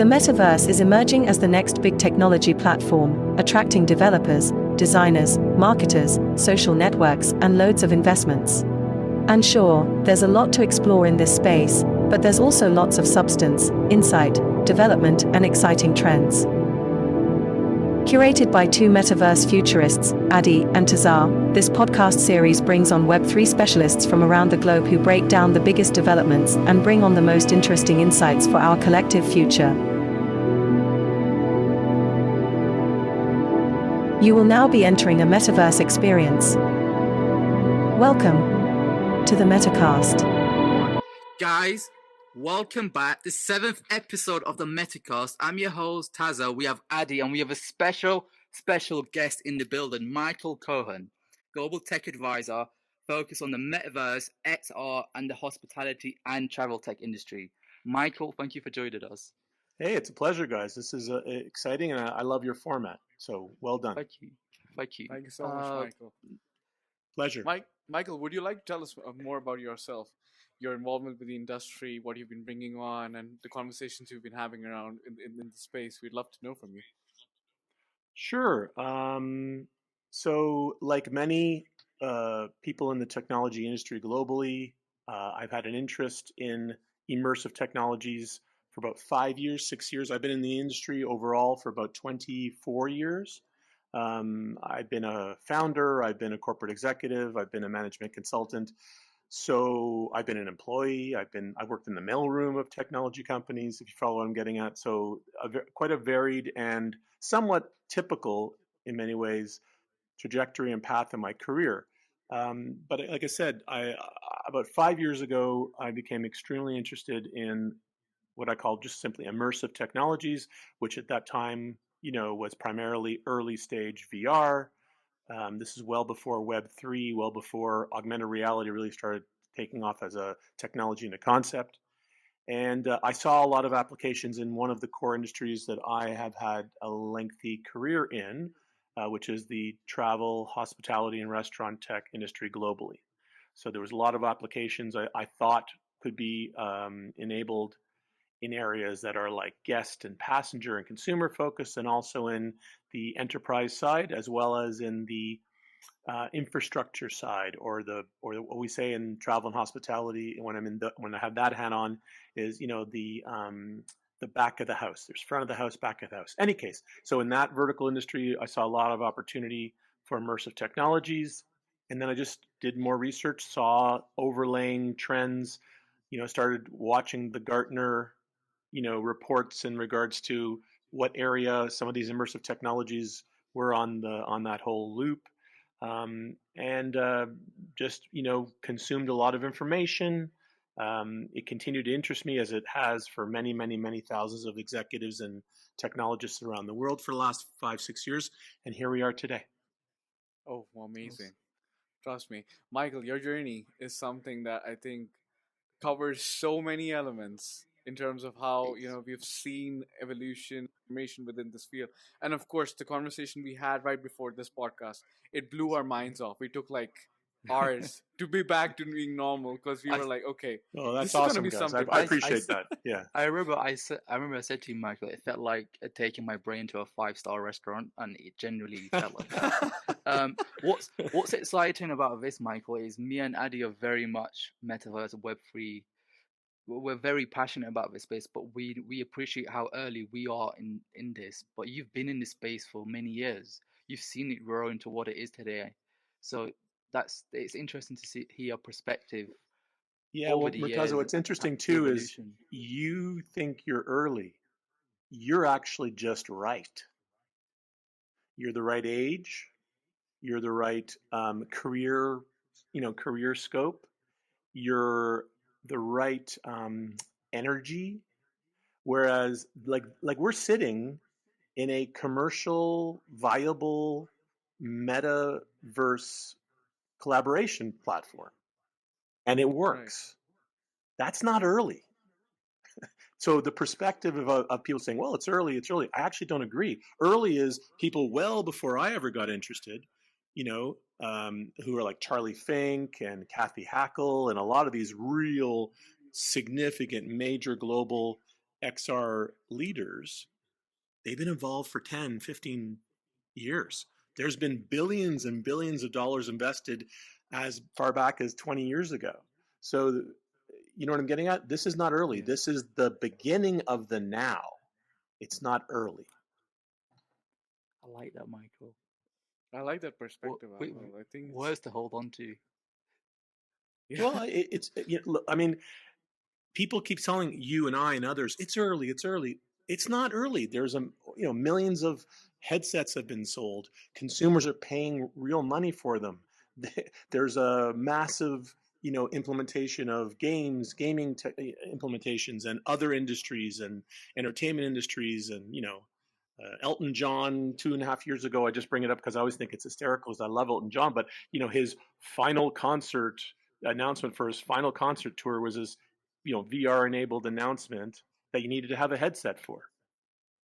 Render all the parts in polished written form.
The metaverse is emerging as the next big technology platform, attracting developers, designers, marketers, social networks, and loads of investments. And sure, there's a lot to explore in this space, but there's also lots of substance, insight, development, and exciting trends. Curated by two metaverse futurists, Adi and Tazar, this podcast series brings on Web3 specialists from around the globe who break down the biggest developments and bring on the most interesting insights for our collective future. You will now be entering a metaverse experience. Welcome to the Metacast. Guys, welcome back. The 7th episode of the Metacast. I'm your host, Taza. We have Adi, and we have a special guest in the building, Michael Cohen, Global Tech Advisor, focused on the Metaverse, XR, and the hospitality and travel tech industry. Michael, thank you for joining us. Hey, it's a pleasure, guys. This is exciting, and I love your format. So, well done. Thank you. Thank you so much, Michael. Pleasure. Michael, would you like to tell us more about yourself, your involvement with the industry, what you've been bringing on, and the conversations you've been having around in the space? We'd love to know from you. Sure. So, like many people in the technology industry globally, I've had an interest in immersive technologies for about 5 years, 6 years. I've been in the industry overall for about 24 years. I've been a founder, I've been a corporate executive, I've been a management consultant. So I've been an employee, I worked in the mailroom of technology companies, if you follow what I'm getting at. So quite a varied and somewhat typical, in many ways, trajectory and path in my career. But like I said, about 5 years ago, I became extremely interested in what I call just simply immersive technologies, which at that time, was primarily early stage VR. This is well before Web3, well before augmented reality really started taking off as a technology and a concept. And I saw a lot of applications in one of the core industries that I have had a lengthy career in, which is the travel, hospitality, and restaurant tech industry globally. So there was a lot of applications I thought could be enabled in areas that are like guest and passenger and consumer focused, and also in the enterprise side, as well as in the infrastructure side, or what we say in travel and hospitality when I have that hat on is the back of the house. There's front of the house, back of the house. Any case, so in that vertical industry, I saw a lot of opportunity for immersive technologies, and then I just did more research, saw overlaying trends, started watching the Gartner reports in regards to what area some of these immersive technologies were on that whole loop, and just consumed a lot of information. It continued to interest me, as it has for many, many, many thousands of executives and technologists around the world for the last 5-6 years, and here we are today. Oh, well, amazing. Trust me, Michael, your journey is something that I think covers so many elements in terms of how we've seen evolution, information within this field. And of course, the conversation we had right before this podcast, it blew our minds off. We took like hours to be back to being normal, because we were like, okay, oh, that's this is awesome, going to be guys. something. I appreciate that. Yeah. I remember I said to you, Michael, it felt like taking my brain to a 5-star restaurant, and it genuinely felt like that. What's exciting about this, Michael, is me and Adi are very much Metaverse, Web3. We're very passionate about this space, but we appreciate how early we are in this. But you've been in this space for many years. You've seen it grow into what it is today. So it's interesting to hear your perspective. Yeah, well, Murtaza, what's interesting too is you think you're early. You're actually just right. You're the right age. You're the right career scope. You're the right energy. Whereas, like we're sitting in a commercial, viable metaverse collaboration platform, and it works. Right. That's not early. So the perspective of people saying, well, it's early, I actually don't agree. Early is people well before I ever got interested, who are like Charlie Fink and Kathy Hackle and a lot of these real significant major global XR leaders, they've been involved for 10, 15 years. There's been billions and billions of dollars invested as far back as 20 years ago. So, you know what I'm getting at? This is not early. Yeah. This is the beginning of the now. It's not early. I like that, Michael. I like that What, perspective. wait, I think it's, words to hold on to. yeah. Well, it's, you know, I mean, people keep telling you and I and others, it's early, it's early. It's not early. There's millions of headsets have been sold. Consumers are paying real money for them. There's a massive, implementation of gaming implementations, and other industries and entertainment industries, and Elton John 2.5 years ago. I just bring it up because I always think it's hysterical, because I love Elton John. But his final concert announcement for his final concert tour was his VR enabled announcement that you needed to have a headset for.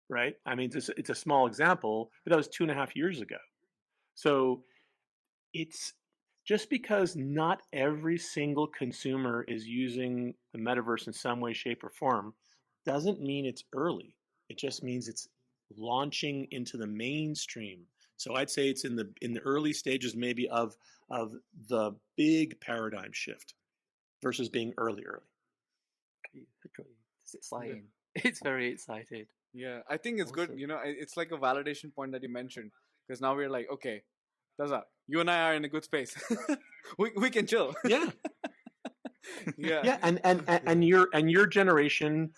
Right? I mean, it's a small example, but that was 2.5 years ago. So it's just because not every single consumer is using the metaverse in some way, shape, or form doesn't mean it's early. It just means it's launching into the mainstream. So I'd say it's in the early stages, maybe of the big paradigm shift versus being early. It's exciting. It's very excited. Yeah, I think it's good. Awesome. It's like a validation point that you mentioned, because now we're like, okay, that's up. You and I are in a good space. we can chill. Yeah. Yeah. Yeah, and your generation,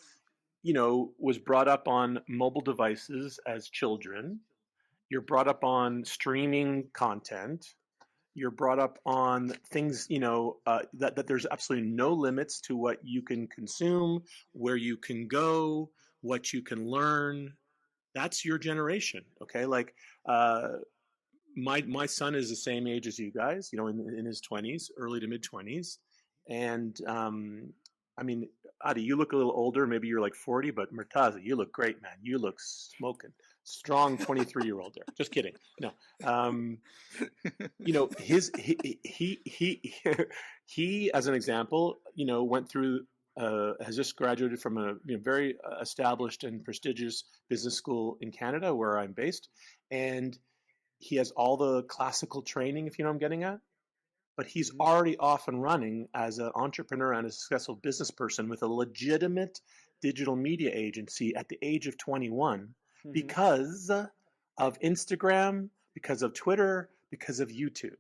was brought up on mobile devices as children. You're brought up on streaming content. You're brought up on things, that there's absolutely no limits to what you can consume, where you can go, what you can learn. That's your generation, okay? Like, my son is the same age as you guys, in his 20s, early to mid 20s, and I mean, Adi, you look a little older. Maybe you're like 40, but Murtaza, you look great, man. You look smoking, strong 23-year-old there. Just kidding. No, his he as an example, went through. Has just graduated from a very established and prestigious business school in Canada, where I'm based, and he has all the classical training, if you know what I'm getting at. But he's already off and running as an entrepreneur and a successful business person with a legitimate digital media agency at the age of 21 because of Instagram, because of Twitter, because of YouTube,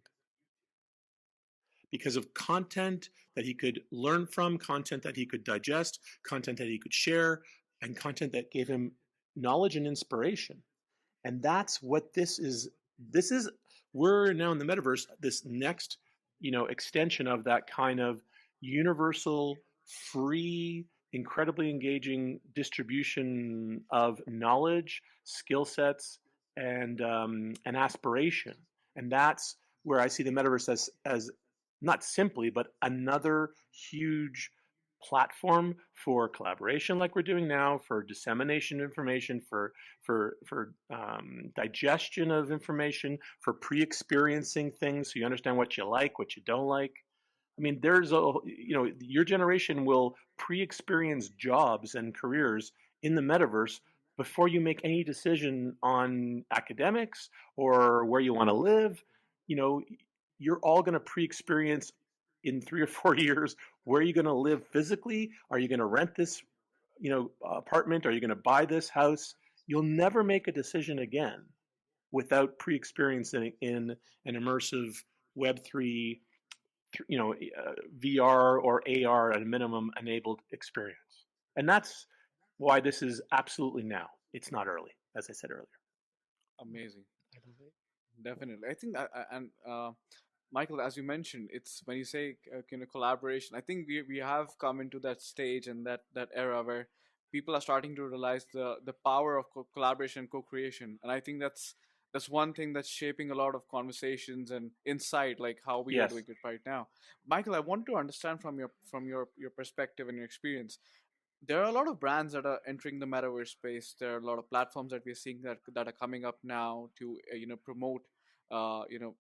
because of content that he could learn from, content that he could digest, content that he could share, and content that gave him knowledge and inspiration. And that's what this is. We're now in the metaverse, this next, extension of that kind of universal, free, incredibly engaging distribution of knowledge, skill sets, and aspiration. And that's where I see the metaverse as not simply, but another huge platform for collaboration, like we're doing now, for dissemination of information, for digestion of information, for pre-experiencing things, so you understand what you like, what you don't like. I mean, your generation will pre-experience jobs and careers in the metaverse before you make any decision on academics or where you want to live. You know, you're all going to pre-experience in 3 or 4 years where are you going to live physically? Are you going to rent this, apartment? Are you going to buy this house? You'll never make a decision again without pre-experiencing in an immersive Web3, VR or AR at a minimum enabled experience. And that's why this is absolutely now. It's not early, as I said earlier. Amazing. I love it. Definitely. I think and Michael, as you mentioned, it's when you say collaboration. I think we have come into that stage and that era where people are starting to realize the power of collaboration and co-creation. And I think that's one thing that's shaping a lot of conversations and insight, like how we are Yes. doing it right now. Michael, I want to understand from your perspective and your experience. There are a lot of brands that are entering the metaverse space. There are a lot of platforms that we're seeing that are coming up now to promote uh, you know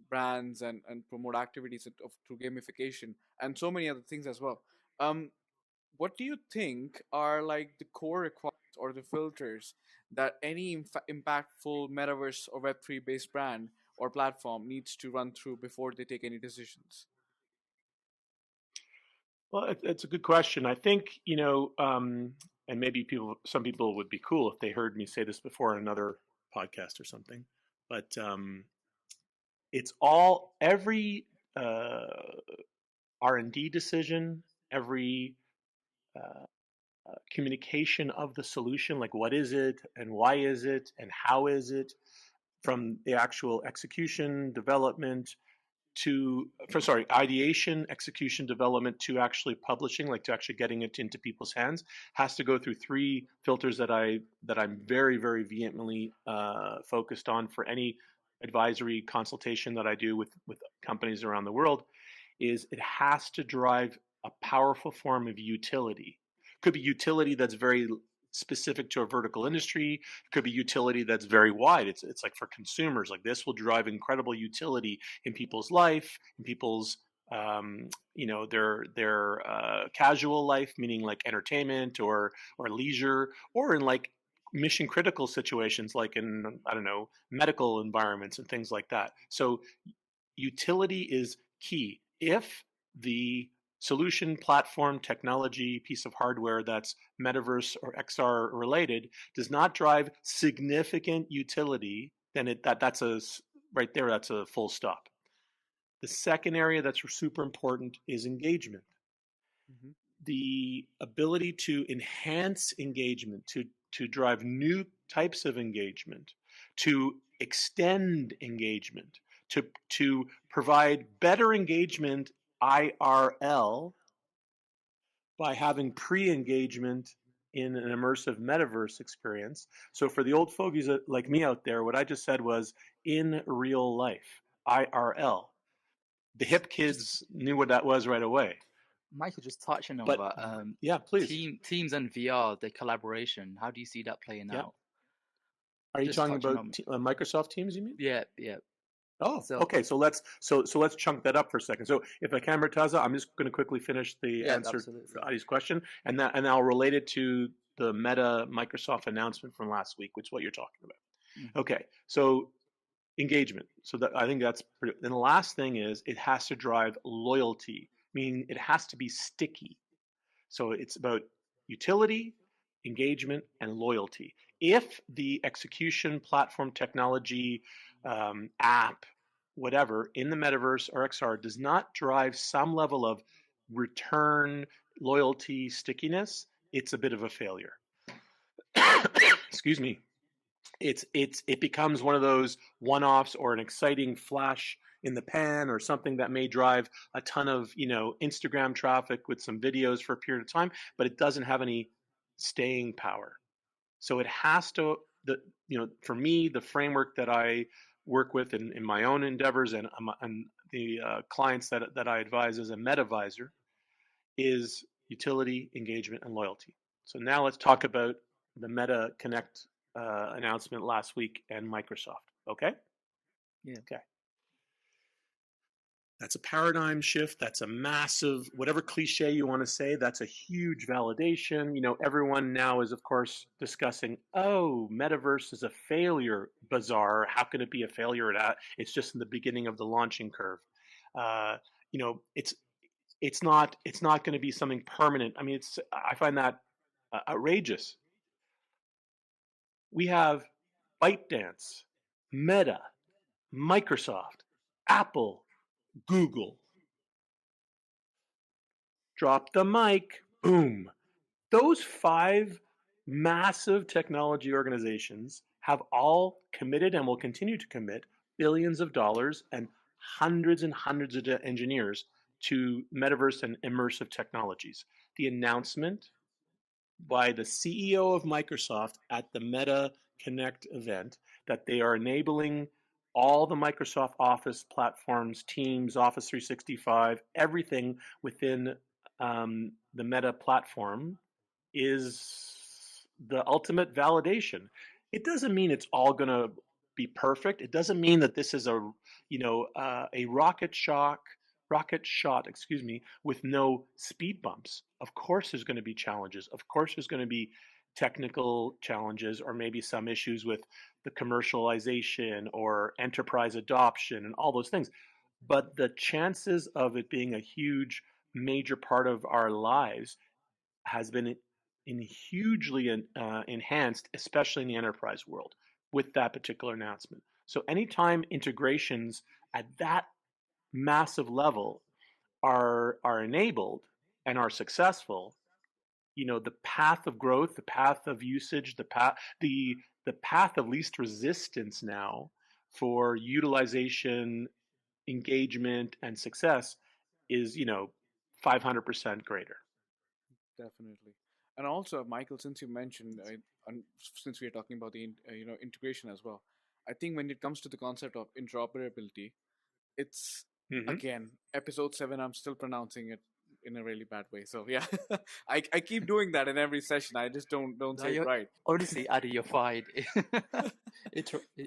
brands and promote activities through gamification and so many other things as well. um what do you think are like the core requirements or the filters that any impactful metaverse or Web3 based brand or platform needs to run through before they take any decisions? Well, it's a good question. I think, and maybe some people would be cool if they heard me say this before in another podcast or something, but it's every R&D decision, every uh, communication of the solution, like what is it and why is it and how is it, from the actual execution, development, ideation, execution, development, to actually publishing, like to actually getting it into people's hands, has to go through three filters that I'm very, very vehemently focused on for any advisory consultation that I do with companies around the world. Is it has to drive a powerful form of utility. Could be utility that's very specific to a vertical industry. It could be utility that's very wide. It's like for consumers, like this will drive incredible utility in people's life, in people's their casual life, meaning like entertainment or leisure, or in like mission critical situations, like in, I don't know, medical environments and things like that. So utility is key. If the solution, platform, technology, piece of hardware that's metaverse or XR related does not drive significant utility, then that's a full stop. The second area that's super important is engagement. Mm-hmm. The ability to enhance engagement, to drive new types of engagement, to extend engagement, to provide better engagement IRL by having pre-engagement in an immersive metaverse experience. So for the old fogies like me out there, what I just said was in real life, IRL. The hip kids knew what that was right away. Michael, just touching on But that. yeah, please. Teams and VR, the collaboration. How do you see that playing out? Are you talking about Microsoft Teams? You mean? Yeah. Oh, okay. So let's chunk that up for a second. So if I can, Murtaza, I'm just going to quickly finish the answer to Adi's question, and I'll relate it to the Meta Microsoft announcement from last week, which is what you're talking about. Mm-hmm. Okay, so engagement. So I think that's pretty. Then the last thing is it has to drive loyalty, meaning it has to be sticky. So it's about utility, engagement, and loyalty. If the execution, platform, technology, app, whatever, in the metaverse or XR does not drive some level of return, loyalty, stickiness, it's a bit of a failure. Excuse me. It becomes one of those one-offs or an exciting flash in the pan or something that may drive a ton of Instagram traffic with some videos for a period of time, but it doesn't have any staying power. So it has to, for me, the framework that I work with in my own endeavors and the clients that I advise as a Metavisor is utility, engagement, and loyalty. So now let's talk about the Meta Connect announcement last week and Microsoft. Okay? Yeah. Okay. That's a paradigm shift. That's a massive, whatever cliche you want to say, that's a huge validation. Everyone now is, of course, discussing, Metaverse is a failure. Bizarre. How can it be a failure? It's just in the beginning of the launching curve. It's not going to be something permanent. I mean, I find that outrageous. We have ByteDance, Meta, Microsoft, Apple, Google. Drop the mic, boom. Those 5 massive technology organizations have all committed and will continue to commit billions of dollars and hundreds of engineers to metaverse and immersive technologies. The announcement by the CEO of Microsoft at the Meta Connect event that they are enabling all the Microsoft Office platforms, Teams, Office 365, everything within the Meta platform is the ultimate validation. It doesn't mean it's all going to be perfect. It doesn't mean that this is a rocket shock with no speed bumps. Of course, there's going to be challenges. Of course, there's going to be technical challenges, or maybe some issues with the commercialization or enterprise adoption and all those things. But the chances of it being a huge, major part of our lives has been hugely enhanced, especially in the enterprise world, with that particular announcement. So anytime integrations at that massive level are enabled and are successful, the path of growth, the path of usage, the path of least resistance now for utilization, engagement, and success is 500% greater. Definitely. And also, Michael, since you mentioned, since we are talking about the integration as well, I think when it comes to the concept of interoperability, it's again episode 7. I'm still pronouncing it in a really bad way. So yeah, I keep doing that in every session. I just don't say it right. Honestly, Adi, you're fine.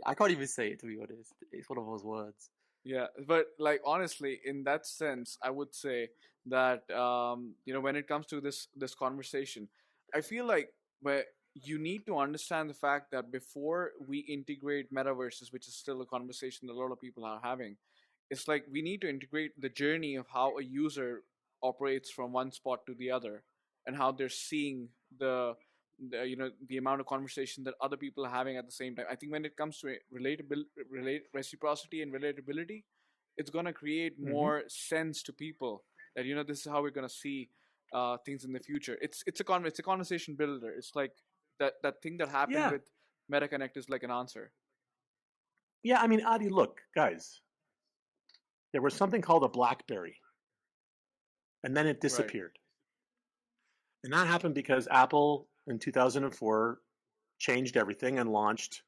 I can't even say it, to be honest. It's one of those words. Yeah, but like honestly, in that sense, I would say that when it comes to this conversation, I feel like where you need to understand the fact that before we integrate metaverses, which is still a conversation that a lot of people are having, it's like we need to integrate the journey of how a user operates from one spot to the other, and how they're seeing the amount of conversation that other people are having at the same time. I think when it comes to reciprocity and relatability, it's going to create more sense to people that this is how we're going to see things in the future. It's a conversation builder. It's like that thing that happened with MetaConnect is like an answer. Yeah, I mean, Adi, look, guys, there was something called a BlackBerry, and then it disappeared. Right. And that happened because Apple in 2004 changed everything and launched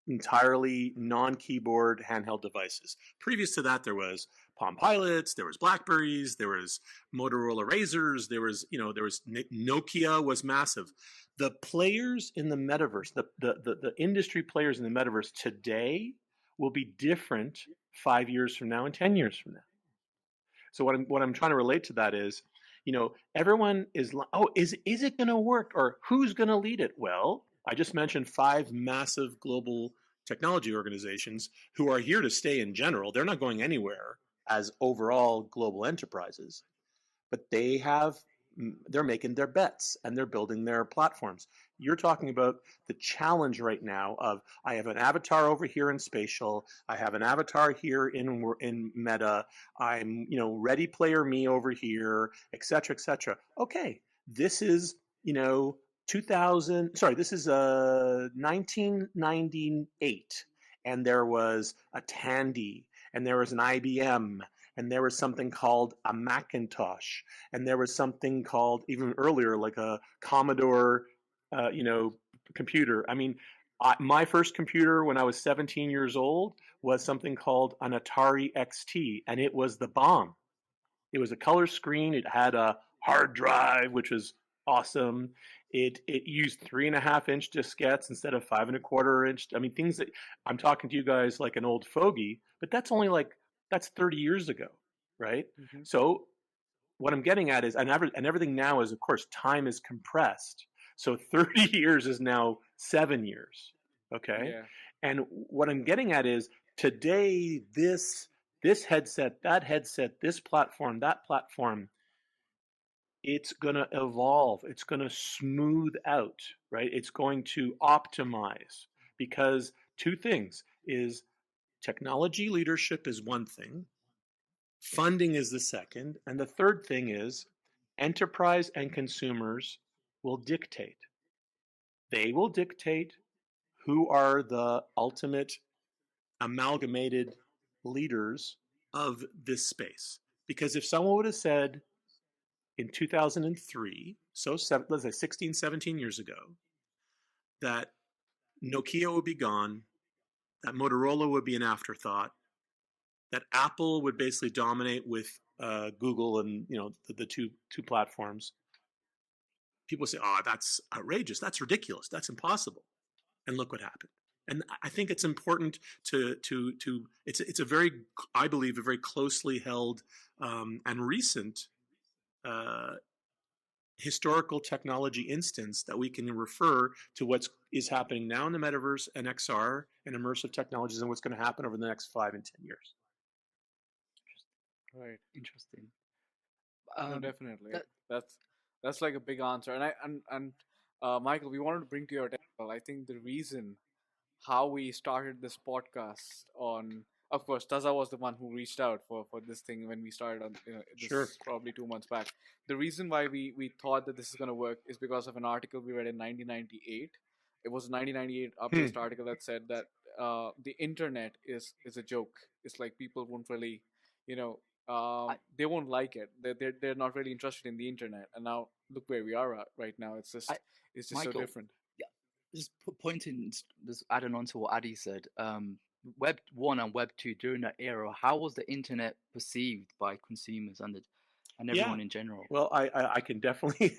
entirely non-keyboard handheld devices. Previous to that, there was Palm Pilots, there was Blackberries, there was Motorola Razors, there was Nokia was massive. The players in the metaverse, the industry players in the metaverse today will be different 5 years from now and 10 years from now. So what I'm trying to relate to that is, everyone is like, oh, is it going to work, or who's going to lead it? Well, I just mentioned 5 massive global technology organizations who are here to stay in general. They're not going anywhere as overall global enterprises, but they're making their bets and they're building their platforms. You're talking about the challenge right now of, I have an avatar over here in spatial, I have an avatar here in meta, I'm Ready Player Me over here, etc., etc. Okay, this is 1998, and there was a Tandy, and there was an IBM, and there was something called a Macintosh, and there was something called, even earlier, like a Commodore, computer. I mean, my first computer when I was 17 years old was something called an Atari XT, and it was the bomb. It was a color screen. It had a hard drive, which was awesome. It used 3.5-inch diskettes instead of 5.25-inch. I mean, things that I'm talking to you guys like an old fogey, but that's 30 years ago, right? Mm-hmm. So what I'm getting at is, and everything now is, of course, time is compressed. So 30 years is now 7 years, okay? Yeah. And what I'm getting at is, today, this headset, that headset, this platform, that platform, it's going to evolve. It's going to smooth out, right? It's going to optimize, because 2 things is, technology leadership is one thing, funding is the second, and the third thing is enterprise and consumers will dictate. They will dictate who are the ultimate amalgamated leaders of this space. Because if someone would have said in 2003, so let's say 16, 17 years ago, that Nokia would be gone, that Motorola would be an afterthought, that Apple would basically dominate with Google and the two platforms, people say, "Oh, that's outrageous. That's ridiculous. That's impossible." And look what happened. And I think it's important to it's a very, I believe, a very closely held and recent historical technology instance that we can refer to what is happening now in the metaverse and XR and immersive technologies and what's going to happen over the next 5 and 10 years. Right. Interesting. No, definitely. That, That's like a big answer. And Michael, we wanted to bring to your attention. I think the reason how we started this podcast on, of course, Taza was the one who reached out for this thing when we started on this Sure. probably 2 months back. The reason why we thought that this is going to work is because of an article we read in 1998. It was a 1998 based article that said that the internet is a joke. It's like people won't really, they won't like it. They're not really interested in the internet. And now look where we are at right now. It's just Michael, so different. just pointing, just adding on to what Adi said, Web 1 and Web 2 during that era, how was the internet perceived by consumers and everyone in general? Well, I can definitely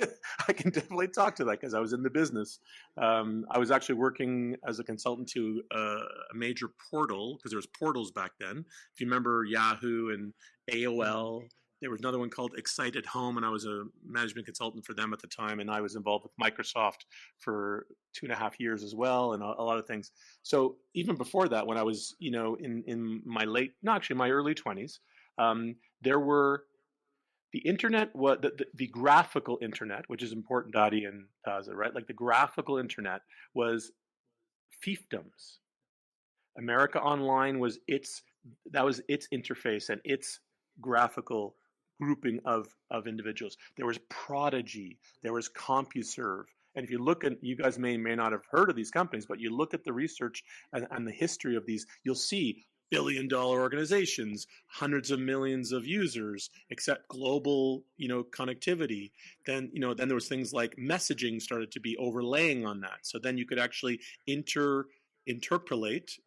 I can definitely talk to that because I was in the business. I was actually working as a consultant to a major portal, because there was portals back then. If you remember Yahoo and AOL, there was another one called Excited Home, and I was a management consultant for them at the time, and I was involved with Microsoft for 2.5 years as well, and a lot of things. So even before that, when I was, in my my early 20s, there were the internet, was the graphical internet, which is important, Adi and Taza, right? Like the graphical internet was fiefdoms. America Online was its interface and its graphical grouping of individuals. There was Prodigy, there was CompuServe. And if you look at, you guys may not have heard of these companies, but you look at the research and the history of these, you'll see billion-dollar organizations, hundreds of millions of users, except global, connectivity. Then there was things like messaging started to be overlaying on that. So then you could actually interpolate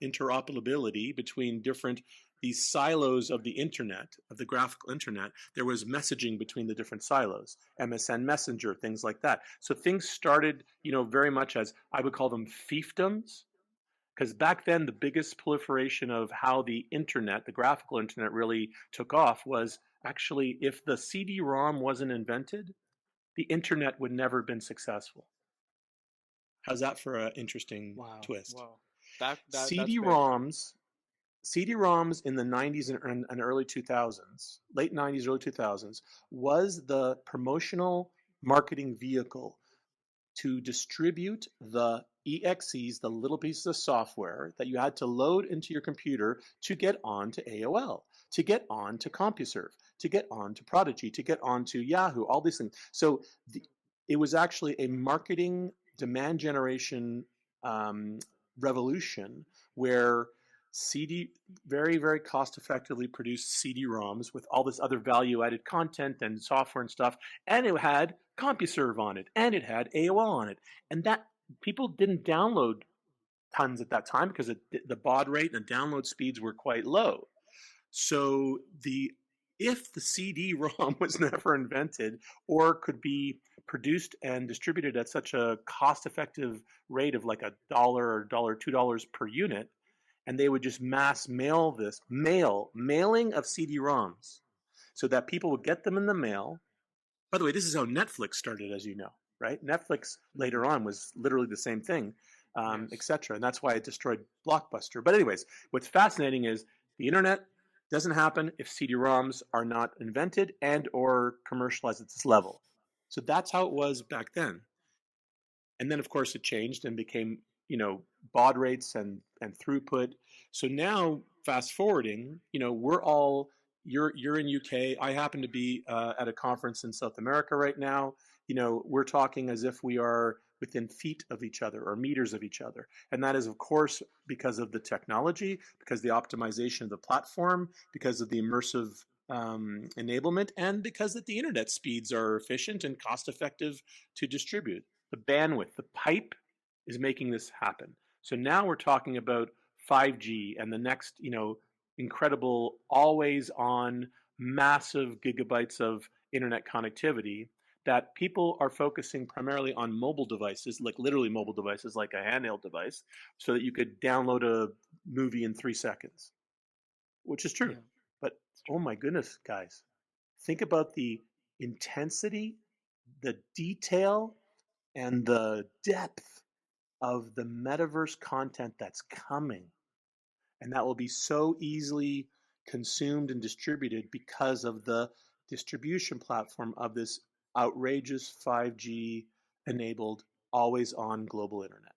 interoperability between these silos of the internet, of the graphical internet. There was messaging between the different silos, MSN Messenger, things like that. So things started, very much as, I would call them fiefdoms, because back then the biggest proliferation of how the internet, the graphical internet, really took off was actually, if the CD-ROM wasn't invented, the internet would never have been successful. How's that for an interesting twist? Wow. That's CD-ROMs in the 90s and early 2000s, late 90s, early 2000s, was the promotional marketing vehicle to distribute the EXEs, the little pieces of software that you had to load into your computer to get onto AOL, to get onto CompuServe, to get onto Prodigy, to get onto Yahoo, all these things. So it was actually a marketing demand generation revolution where very, very cost effectively produced CD-ROMs with all this other value added content and software and stuff. And it had CompuServe on it, and it had AOL on it. And that people didn't download tons at that time because the baud rate and download speeds were quite low. So if the CD-ROM was never invented or could be produced and distributed at such a cost-effective rate of like $1 or $2 per unit, and they would just mass mail mailing of CD-ROMs so that people would get them in the mail. By the way, this is how Netflix started, as you know, right? Netflix later on was literally the same thing, etc. And that's why it destroyed Blockbuster. But anyways, what's fascinating is the internet doesn't happen if CD-ROMs are not invented and or commercialized at this level. So that's how it was back then. And then, of course, it changed and became, baud rates and throughput. So now, fast forwarding, you're in UK. I happen to be at a conference in South America right now. We're talking as if we are within feet of each other or meters of each other. And that is, of course, because of the technology, because the optimization of the platform, because of the immersive enablement, and because that the internet speeds are efficient and cost effective to distribute. The bandwidth, the pipe is making this happen. So now we're talking about 5G and the next, incredible, always on, massive gigabytes of internet connectivity that people are focusing primarily on mobile devices, like literally mobile devices, like a handheld device, so that you could download a movie in 3 seconds, which is true. Yeah, But it's oh true. my goodness, guys, think about the intensity, the detail, and the depth of the metaverse content that's coming. And that will be so easily consumed and distributed because of the distribution platform of this outrageous 5G enabled, always on global internet.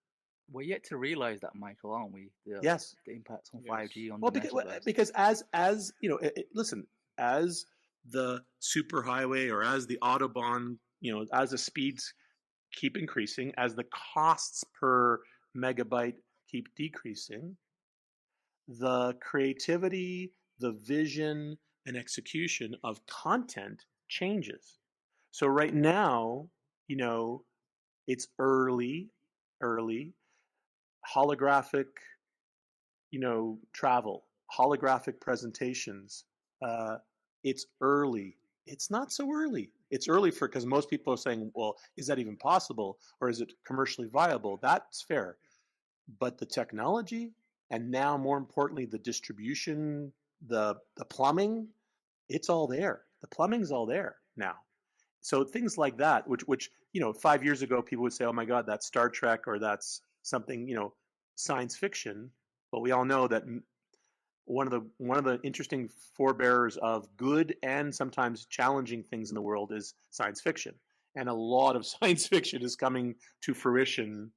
We're yet to realize that, Michael, aren't we? Yes. The impact on Yes. 5G on the Well, metaverse. because as you know, listen, as the superhighway or as the autobahn, as the speeds keep increasing, as the costs per megabyte keep decreasing, the creativity, the vision, and execution of content changes. So right now, you know, it's early holographic, travel, holographic presentations. Uh, it's early. It's not so early. It's early for because most people are saying, well, is that even possible or is it commercially viable? That's fair. But the technology and now more importantly the distribution, the plumbing, it's all there. The plumbing's all there now. So things like that, which 5 years ago people would say, oh my God, that's Star Trek or that's something science fiction. But we all know that one of the interesting forebearers of good and sometimes challenging things in the world is science fiction, and a lot of science fiction is coming to fruition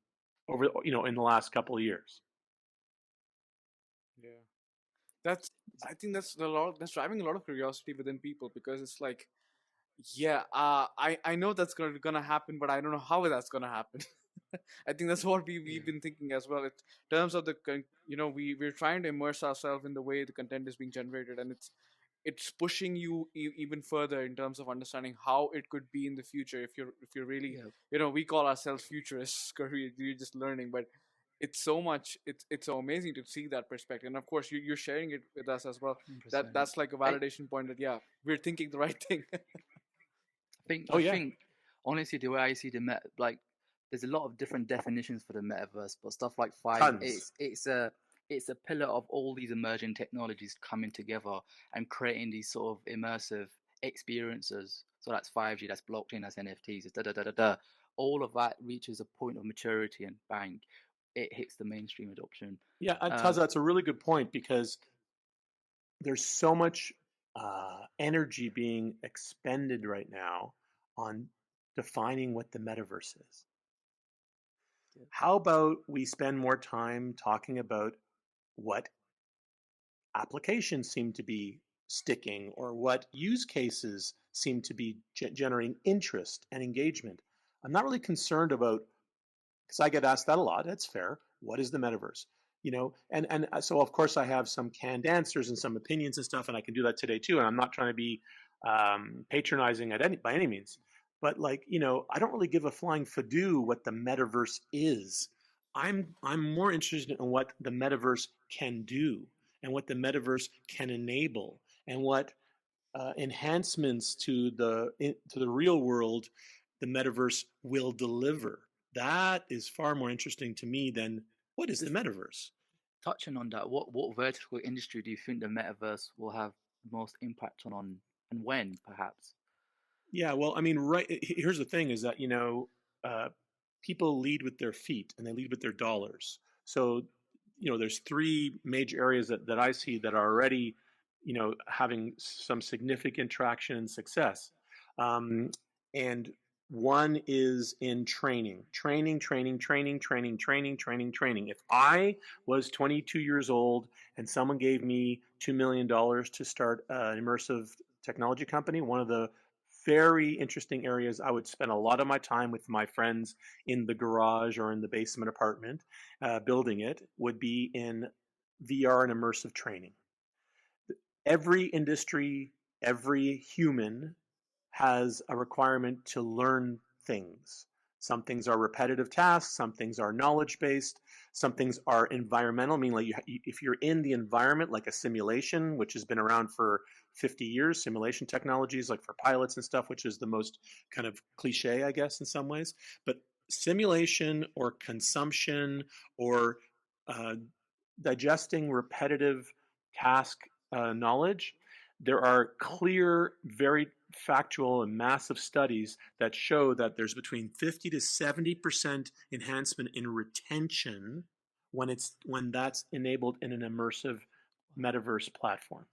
over in the last couple of years. Yeah. That's I think that's driving a lot of curiosity within people because it's like, yeah, I know that's gonna happen, but I don't know how that's gonna happen. I think that's what we've Yeah. been thinking as well. In terms of we're trying to immerse ourselves in the way the content is being generated, and it's pushing you even further in terms of understanding how it could be in the future. If you're really, Yeah, we call ourselves futurists, 'cause we're just learning, but it's so much. It's so amazing to see that perspective, and of course you're sharing it with us as well. That 100%. that's like a I, validation point that yeah, we're thinking the right thing. Oh I yeah, think honestly, the way I see the like, there's a lot of different definitions for the metaverse, but stuff like five, tons. it's a pillar of all these emerging technologies coming together and creating these sort of immersive experiences. So that's 5G, that's blockchain, that's NFTs, it's da da da da da. All of that reaches a point of maturity, and bang, it hits the mainstream adoption. Yeah, Taza, Um, that's a really good point because there's so much energy being expended right now on defining what the metaverse is. yeah, How about we spend more time talking about what applications seem to be sticking or what use cases seem to be generating interest and engagement? I'm not really concerned about, because I get asked that a lot. That's fair. What is the metaverse? And so of course I have some canned answers and some opinions and stuff, and I can do that today too. And I'm not trying to be patronizing by any means, but I don't really give a flying fadoo what the metaverse is. I'm more interested in what the metaverse can do and what the metaverse can enable and what enhancements to the real world the metaverse will deliver. That is far more interesting to me than what is the just metaverse. touching on that, what vertical industry do you think the metaverse will have the most impact on, and when, perhaps? Yeah, well, I mean, right. Here's the thing: is that uh, people lead with their feet and they lead with their dollars. So, there's three major areas that I see that are already, having some significant traction and success. And one is in training, training, training, training, training, training, training, training. If I was 22 years old and someone gave me $2 million to start an immersive technology company, one of the very interesting areas I would spend a lot of my time with my friends in the garage or in the basement apartment building it would be in VR and immersive training. Every industry, every human has a requirement to learn things. Some things are repetitive tasks, some things are knowledge based, some things are environmental, meaning if you're in the environment, like a simulation, which has been around for 50 years, simulation technologies like for pilots and stuff, which is the most kind of cliche, I guess, in some ways. But simulation or consumption or uh, digesting repetitive task knowledge, there are clear, very factual and massive studies that show that there's between 50 to 70% enhancement in retention when that's enabled in an immersive metaverse platform.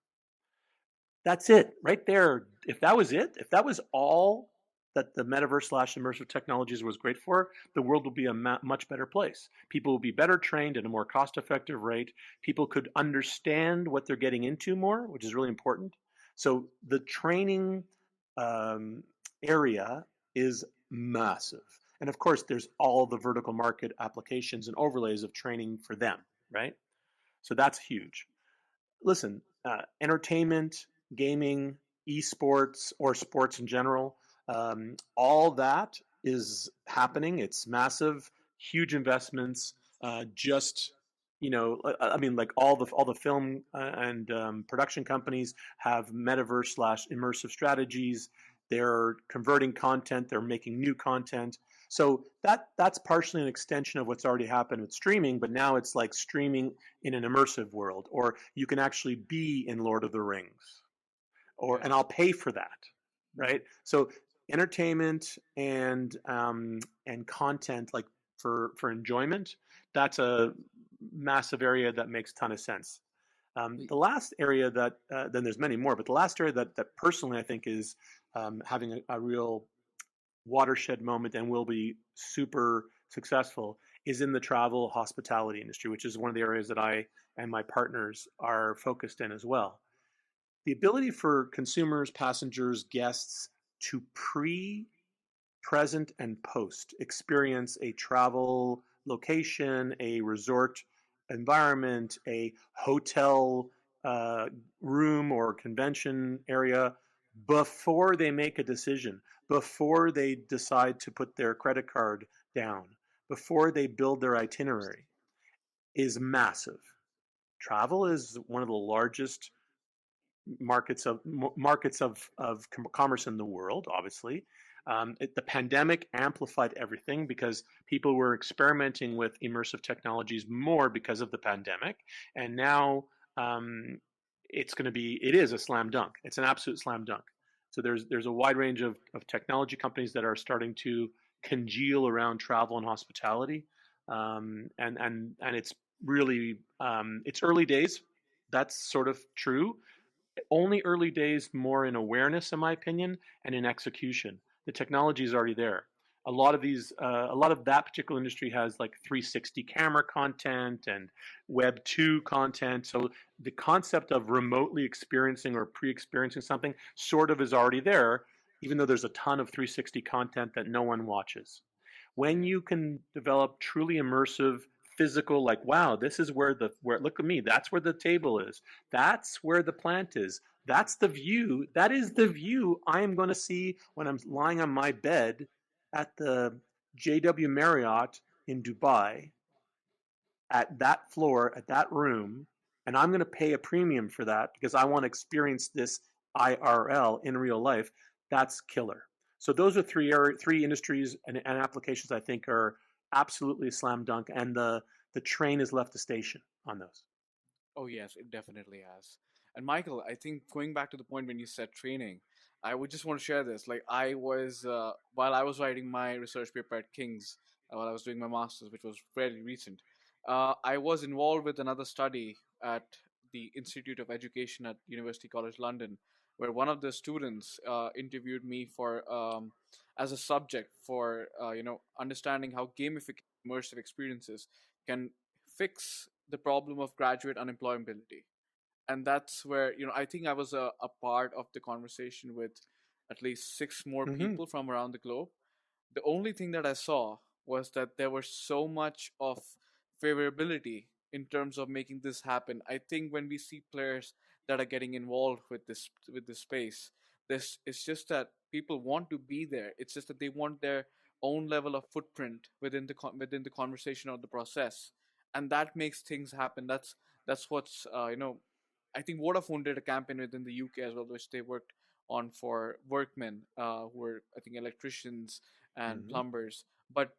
That's it right there. If that was it, if that was all that the metaverse slash immersive technologies was great for, the world would be a much better place. People would be better trained at a more cost effective rate. People could understand what they're getting into more, which is really important. So the training um, area is massive. And of course, there's all the vertical market applications and overlays of training for them, right? So that's huge. Listen, entertainment, gaming, esports, or sports in general, all that is happening. It's massive, huge investments. Just I mean, like all the film and production companies have metaverse slash immersive strategies. They're converting content. They're making new content. So that's partially an extension of what's already happened with streaming, but now it's like streaming in an immersive world, or you can actually be in Lord of the Rings, Yeah. and I'll pay for that, right? So entertainment and content like for enjoyment, that's a massive area that makes a ton of sense. The last area that then there's many more, but the last area that personally I think is having a real watershed moment and will be super successful is in the travel hospitality industry, which is one of the areas that I and my partners are focused in as well. The ability for consumers, passengers, guests to present, and post experience a travel location, a resort environment, a hotel uh, room or convention area before they make a decision, before they decide to put their credit card down, before they build their itinerary is massive. Travel is one of the largest markets of commerce in the world. Obviously, the pandemic amplified everything because people were experimenting with immersive technologies more because of the pandemic, and now it is a slam dunk. It's an absolute slam dunk. So there's a wide range of technology companies that are starting to congeal around travel and hospitality, and it's really it's early days. That's sort of true, only early days, more in awareness, in my opinion, and in execution. The technology is already there. A lot of that particular industry has like 360 camera content and Web 2 content. So the concept of remotely experiencing or pre-experiencing something sort of is already there, even though there's a ton of 360 content that no one watches. When you can develop truly immersive physical, like, wow, this is where look at me, that's where the table is, that's where the plant is, that's the view, that is the view I am going to see when I'm lying on my bed at the JW Marriott in Dubai, at that floor, at that room, and I'm going to pay a premium for that because I want to experience this IRL in real life. That's killer. So those are three industries and applications I think are absolutely slam dunk, and the train has left the station on those. Oh yes, it definitely has. And Michael, I think going back to the point when you said training, I would just want to share this. Like I was while I was writing my research paper at King's, while I was doing my masters, which was fairly recent, I was involved with another study at the Institute of Education at University College London, where one of the students interviewed me for as a subject for understanding how gamification immersive experiences can fix the problem of graduate unemployability. And that's where I think I was a part of the conversation with at least six more Mm-hmm. people from around the globe. The only thing that I saw was that there was so much of favorability in terms of making this happen. I think when we see players that are getting involved with this space, this it's just that people want to be there. It's just that they want their own level of footprint within within the conversation or the process, and that makes things happen. That's what's I think Vodafone did a campaign within the UK as well, which they worked on for workmen who were, I think, electricians and Mhm. plumbers. But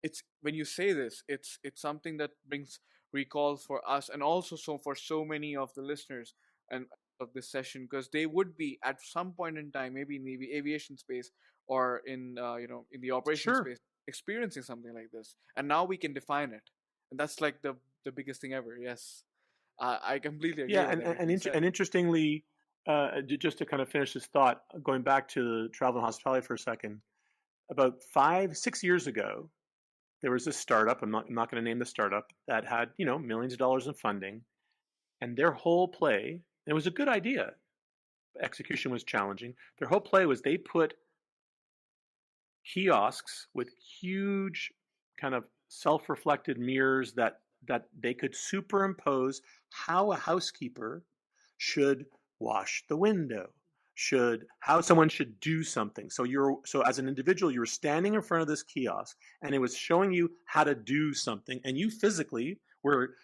it's when you say this, it's something that brings recall for us, and also so for so many of the listeners and of this session, because they would be at some point in time, maybe in the aviation space or in in the operation Sure. space, experiencing something like this, and now we can define it, and that's like the biggest thing ever. Yes, I completely agree Yeah, with everything you said. and interestingly, just to kind of finish this thought, going back to travel and hospitality for a second, about 5, 6 years ago, there was this startup. I'm not going to name the startup that had millions of dollars in funding, and their whole play. It was a good idea. Execution was challenging. Their whole play was they put kiosks with huge kind of self-reflected mirrors that they could superimpose how a housekeeper should wash the window, should how someone should do something. So as an individual, you were standing in front of this kiosk and it was showing you how to do something, and you physically were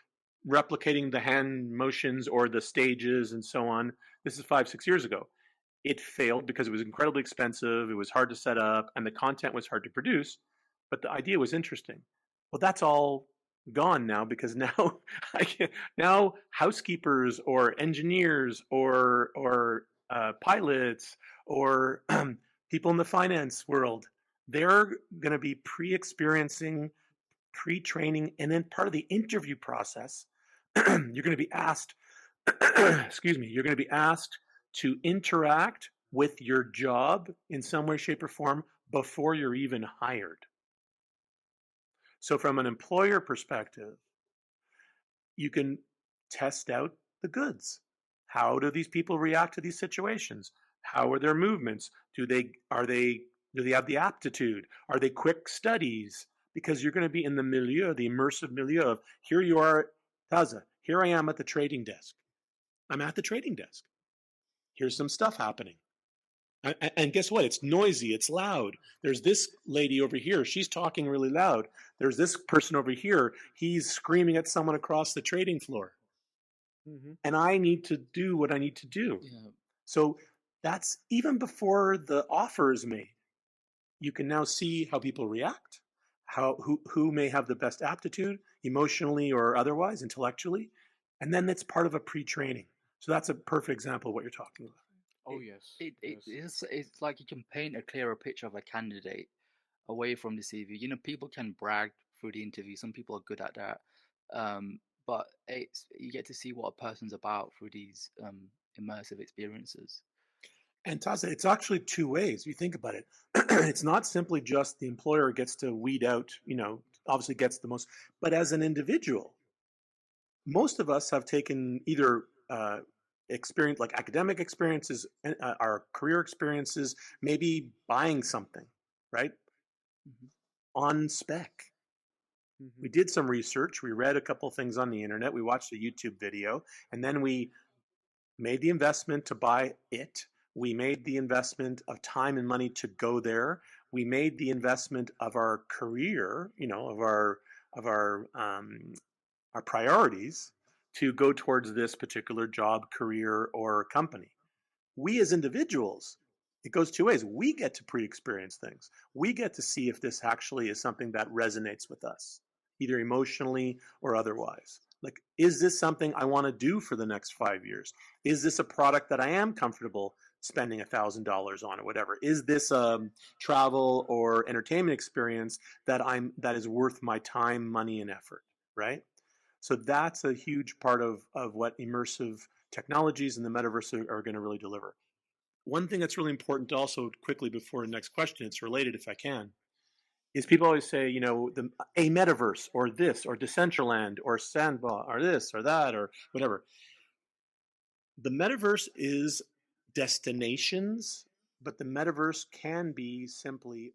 replicating the hand motions or the stages and so on. This is 5, 6 years ago. It failed because it was incredibly expensive, it was hard to set up, and the content was hard to produce. But the idea was interesting. Well, that's all gone now because now now housekeepers or engineers or pilots or people in the finance world, they're going to be pre-experiencing, pre-training, and then part of the interview process, you're going to be asked, excuse me, you're going to be asked to interact with your job in some way, shape, or form before you're even hired. So, from an employer perspective, you can test out the goods. How do these people react to these situations? How are their movements? Do they have the aptitude? Are they quick studies? Because you're going to be in the milieu, the immersive milieu of here you are, Taza, here I am at the trading desk. I'm at the trading desk. Here's some stuff happening. And guess what? It's noisy. It's loud. There's this lady over here. She's talking really loud. There's this person over here. He's screaming at someone across the trading floor. Mm-hmm. And I need to do what I need to do. Yeah. So that's even before the offer is made. You can now see how people react, who may have the best aptitude, emotionally or otherwise, intellectually. And then it's part of a pre-training. So that's a perfect example of what you're talking about. Oh It, yes, it yes. is it's like you can paint a clearer picture of a candidate away from the CV. You know, people can brag through the interview. Some people are good at that, but you get to see what a person's about through these immersive experiences. And Taza, it's actually two ways. You think about it. It's not simply just the employer gets to weed out, obviously gets the most, but as an individual, most of us have taken either experience, like academic experiences, our career experiences, maybe buying something, right? Mm-hmm. On spec. Mm-hmm. We did some research. We read a couple of things on the internet. We watched a YouTube video, and then we made the investment to buy it. We made the investment of time and money to go there. We made the investment of our career, of our priorities to go towards this particular job, career, or company. We as individuals, it goes two ways. We get to pre-experience things. We get to see if this actually is something that resonates with us, either emotionally or otherwise. Like, is this something I want to do for the next 5 years? Is this a product that I am comfortable spending $1,000 on or whatever? Is this a travel or entertainment experience that is worth my time, money, and effort, right? So that's a huge part of what immersive technologies and the metaverse are going to really deliver. One thing that's really important to also quickly before the next question, it's related if I can, is people always say, a metaverse or this or Decentraland or Sandbox or this or that or whatever. The metaverse is destinations, but the metaverse can be simply